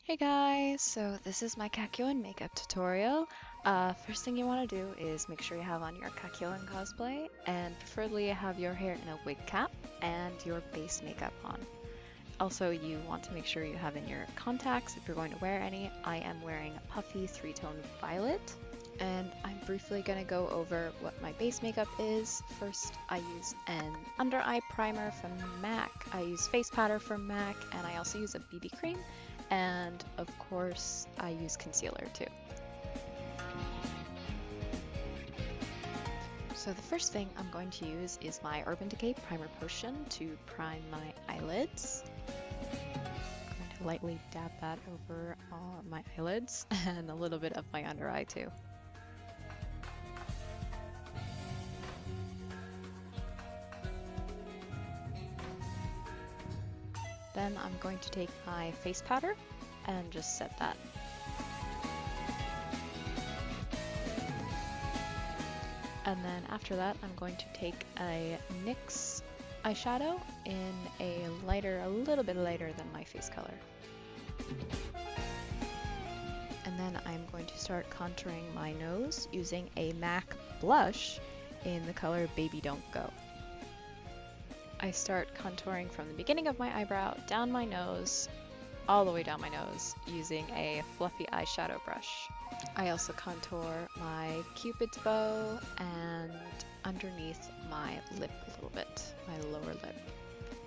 Hey guys, so this is my Kakyoin makeup tutorial. First thing you want to do is make sure you have on your Kakyoin cosplay and preferably have your hair in a wig cap and your base makeup on. Also, you want to make sure you have in your contacts if you're going to wear any. I am wearing a puffy three-tone violet, and I'm briefly going to go over what my base makeup is. First, I use an under eye primer from MAC. I use face powder from MAC, and I also use a BB cream. And of course, I use concealer too. So the first thing I'm going to use is my Urban Decay Primer Potion to prime my eyelids. I'm going to lightly dab that over my eyelids and a little bit of my under eye too. Then I'm going to take my face powder and just set that. And then after that, I'm going to take a NYX eyeshadow in a little bit lighter than my face color. And then I'm going to start contouring my nose using a MAC blush in the color Baby Don't Go. I start contouring from the beginning of my eyebrow, down my nose, all the way down my nose, using a fluffy eyeshadow brush. I also contour my Cupid's bow and underneath my lip a little bit, my lower lip.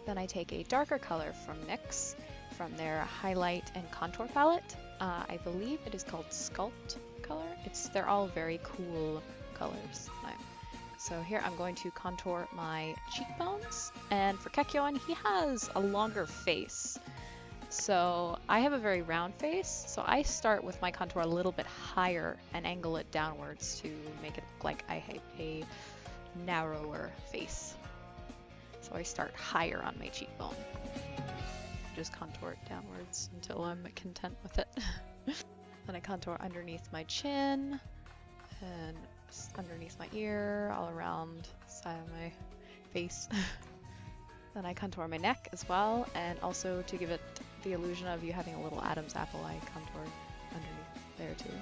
Then I take a darker color from NYX, from their highlight and contour palette. I believe it is called Sculpt color. They're all very cool colors. So here I'm going to contour my cheekbones, and for Kakyoin, he has a longer face. So I have a very round face, so I start with my contour a little bit higher and angle it downwards to make it look like I have a narrower face. So I start higher on my cheekbone. Just contour it downwards until I'm content with it. Then I contour underneath my chin, and underneath my ear, all around the side of my face. Then I contour my neck as well, and also to give it the illusion of you having a little Adam's apple, I contour underneath there too.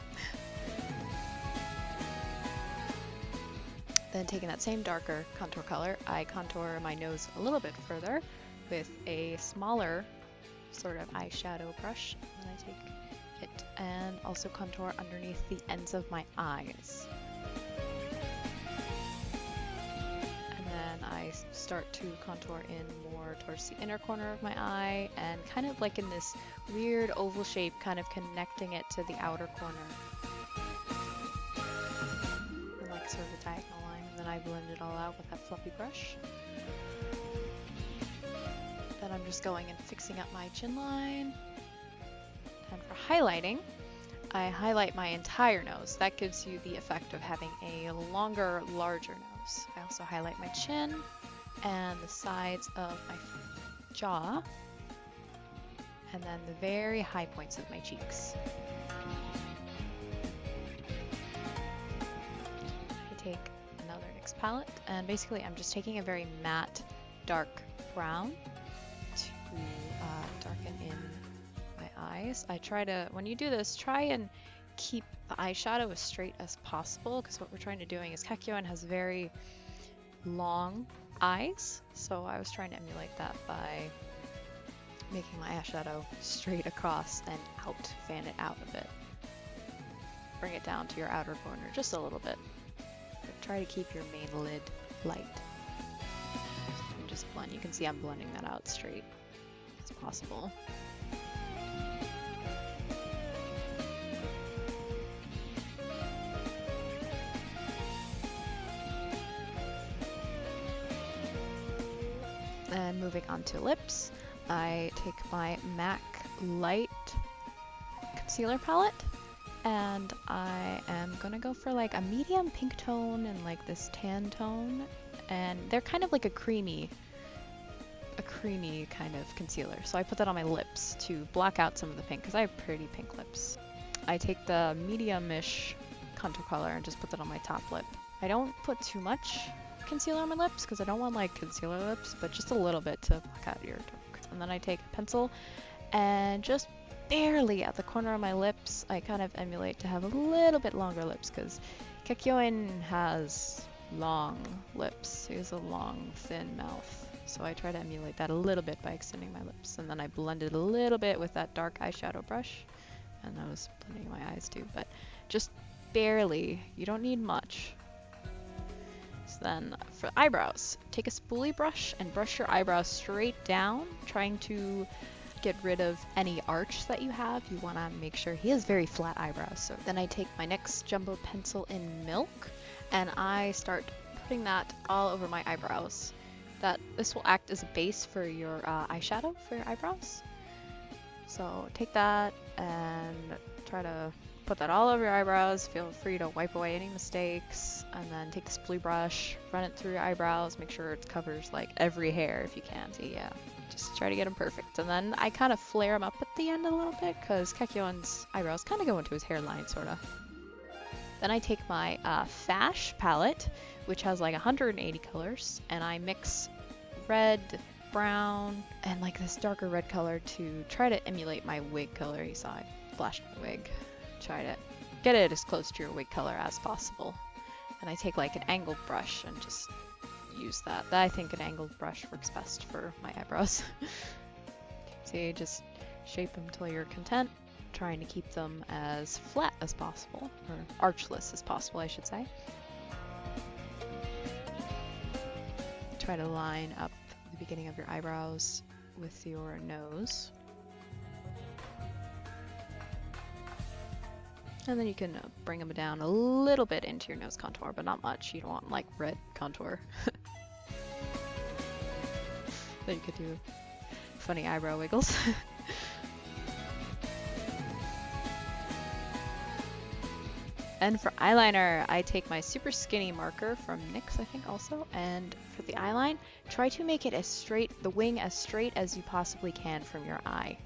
Then taking that same darker contour color, I contour my nose a little bit further with a smaller sort of eyeshadow brush. And I take it and also contour underneath the ends of my eyes. I start to contour in more towards the inner corner of my eye and kind of like in this weird oval shape, kind of connecting it to the outer corner. And like sort of a diagonal line, and then I blend it all out with that fluffy brush. Then I'm just going and fixing up my chin line. And for highlighting, I highlight my entire nose. That gives you the effect of having a longer, larger nose. I also highlight my chin and the sides of my jaw, and then the very high points of my cheeks. I take another NYX palette, and basically I'm just taking a very matte, dark brown to darken in my eyes. I try to, when you do this, try and keep the eyeshadow as straight as possible, because what we're trying to doing is Kakyoin has very long eyes, so I was trying to emulate that by making my eyeshadow straight across and out, fan it out a bit. Bring it down to your outer corner just a little bit, but try to keep your main lid light. And just blend. You can see I'm blending that out straight as possible. And moving on to lips, I take my MAC Light Concealer Palette, and I am gonna go for like a medium pink tone and like this tan tone, and they're kind of like a creamy kind of concealer. So I put that on my lips to block out some of the pink, because I have pretty pink lips. I take the medium-ish contour color and just put that on my top lip. I don't put too much concealer on my lips because I don't want like concealer lips, but just a little bit to block out your dark. And then I take a pencil and just barely at the corner of my lips. I kind of emulate to have a little bit longer lips because Kakyoin has long lips. He has a long, thin mouth. So I try to emulate that a little bit by extending my lips. And then I blended a little bit with that dark eyeshadow brush. And I was blending my eyes too, but just barely. You don't need much. So then for eyebrows, take a spoolie brush and brush your eyebrows straight down, trying to get rid of any arch that you have. You want to make sure he has very flat eyebrows. So then I take my NYX Jumbo Pencil in Milk and I start putting that all over my eyebrows. This will act as a base for your eyeshadow for your eyebrows. So take that and try to put that all over your eyebrows. Feel free to wipe away any mistakes, and then take the spoolie brush, run it through your eyebrows, make sure it covers like every hair if you can. So yeah, just try to get them perfect. And then I kind of flare them up at the end a little bit because Kakyoin's eyebrows kind of go into his hairline, sort of. Then I take my Fash palette, which has like 180 colors, and I mix red, brown, and like this darker red color to try to emulate my wig color. You saw I flashed my wig. Try to get it as close to your wig color as possible. And I take like an angled brush and just use that. I think an angled brush works best for my eyebrows. See, just shape them till you're content, trying to keep them as flat as possible, or archless as possible, I should say. Try to line up the beginning of your eyebrows with your nose. And then you can bring them down a little bit into your nose contour, but not much. You don't want like red contour. Then you could do funny eyebrow wiggles. And for eyeliner, I take my super skinny marker from NYX, I think also, and for the eyeline, try to make it as straight, the wing as straight as you possibly can from your eye.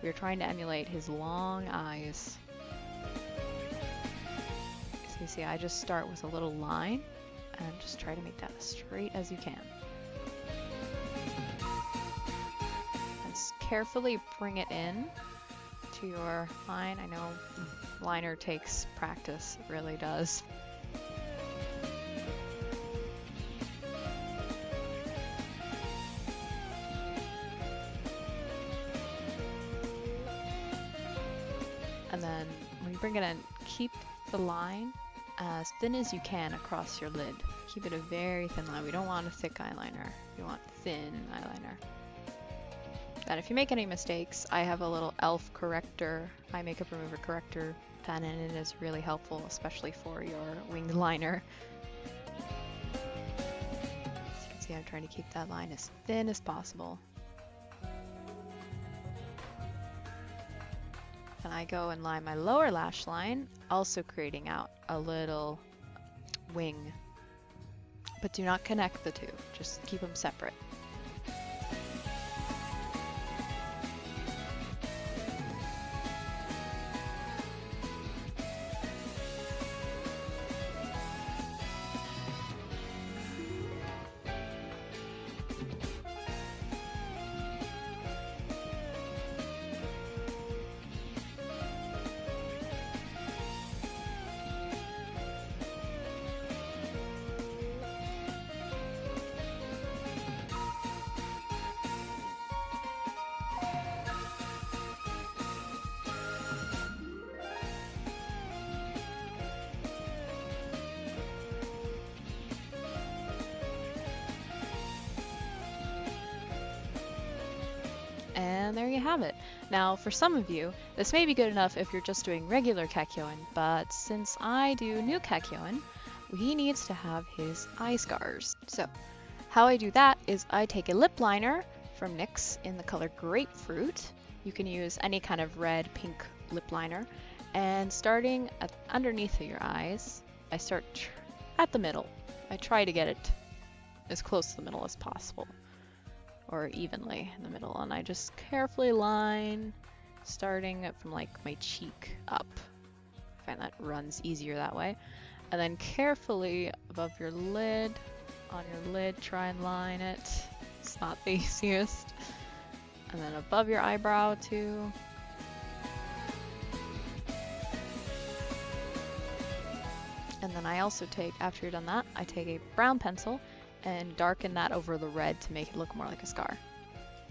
We are trying to emulate his long eyes. So you see, I just start with a little line and just try to make that as straight as you can. And carefully bring it in to your line. I know liner takes practice, it really does. And then when you bring it in, keep the line as thin as you can across your lid. Keep it a very thin line. We don't want a thick eyeliner. We want thin eyeliner. Then if you make any mistakes, I have a little e.l.f. corrector, eye makeup remover corrector pen, and it is really helpful, especially for your winged liner. As you can see, I'm trying to keep that line as thin as possible. Then I go and line my lower lash line, also creating out a little wing. But do not connect the two, just keep them separate. And there you have it. Now, for some of you, this may be good enough if you're just doing regular Kakyoin, but since I do new Kakyoin, he needs to have his eye scars. So, how I do that is I take a lip liner from NYX in the color Grapefruit. You can use any kind of red, pink lip liner. And starting underneath of your eyes, I start at the middle. I try to get it as close to the middle as possible, or evenly in the middle, and I just carefully line, starting from like my cheek up. I find that runs easier that way. And then carefully above your lid, on your lid, try and line it. It's not the easiest. And then above your eyebrow too. And then I also take, after you're done that, I take a brown pencil and darken that over the red to make it look more like a scar.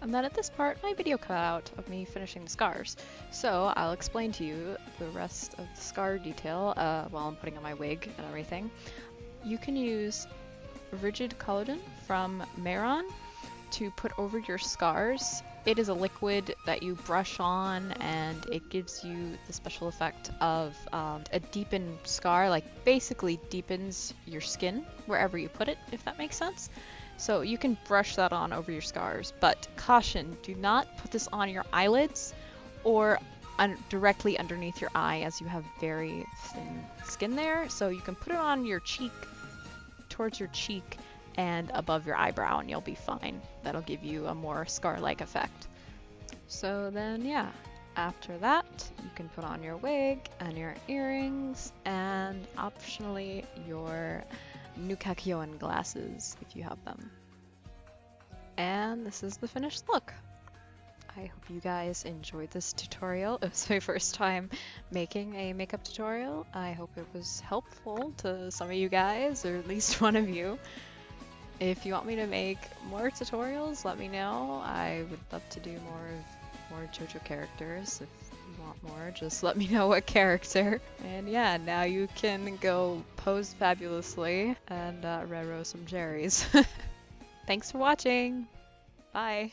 And then at this part, my video cut out of me finishing the scars. So I'll explain to you the rest of the scar detail while I'm putting on my wig and everything. You can use Rigid Collagen from Mehron to put over your scars. It is a liquid that you brush on and it gives you the special effect of a deepened scar, like basically deepens your skin wherever you put it, if that makes sense. So you can brush that on over your scars, but caution, do not put this on your eyelids or directly underneath your eye, as you have very thin skin there. So you can put it on your cheek, towards your cheek, and above your eyebrow, and you'll be fine. That'll give you a more scar-like effect. So then, yeah, after that, you can put on your wig and your earrings, and optionally your new Kakyoin glasses if you have them. And this is the finished look. I hope you guys enjoyed this tutorial. It was my first time making a makeup tutorial. I hope it was helpful to some of you guys, or at least one of you. If you want me to make more tutorials, let me know. I would love to do more JoJo characters. If you want more, just let me know what character. And yeah, now you can go pose fabulously and railroad some cherries. Thanks for watching. Bye.